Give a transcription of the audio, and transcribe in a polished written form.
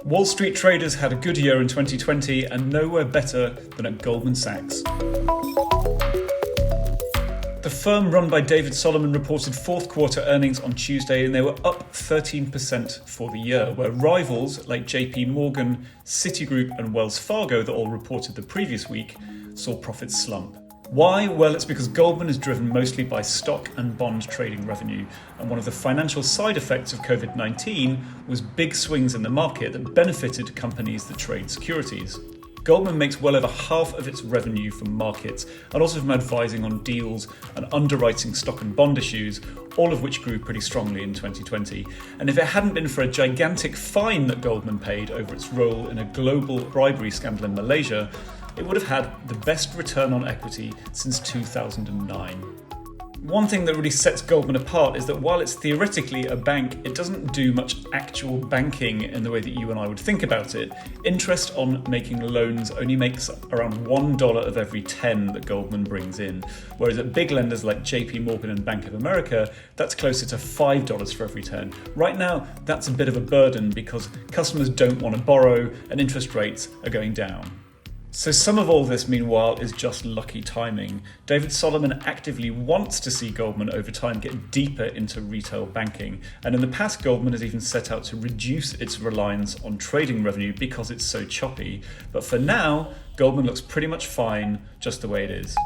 Wall Street traders had a good year in 2020 and nowhere better than at Goldman Sachs. The firm run by David Solomon reported fourth quarter earnings on Tuesday and they were up 13% for the year, where rivals like JP Morgan, Citigroup and Wells Fargo that all reported the previous week saw profits slump. Why? Well, it's because Goldman is driven mostly by stock and bond trading revenue, and one of the financial side effects of COVID-19 was big swings in the market that benefited companies that trade securities. Goldman makes well over half of its revenue from markets and also from advising on deals and underwriting stock and bond issues, all of which grew pretty strongly in 2020. And if it hadn't been for a gigantic fine that Goldman paid over its role in a global bribery scandal in Malaysia, it would have had the best return on equity since 2009. One thing that really sets Goldman apart is that while it's theoretically a bank, it doesn't do much actual banking in the way that you and I would think about it. Interest on making loans only makes around $1 of every 10 that Goldman brings in, whereas at big lenders like JP Morgan and Bank of America, that's closer to $5 for every 10. Right now, that's a bit of a burden because customers don't want to borrow and interest rates are going down. So some of all this, meanwhile, is just lucky timing. David Solomon actively wants to see Goldman over time get deeper into retail banking. And in the past, Goldman has even set out to reduce its reliance on trading revenue because it's so choppy. But for now, Goldman looks pretty much fine just the way it is.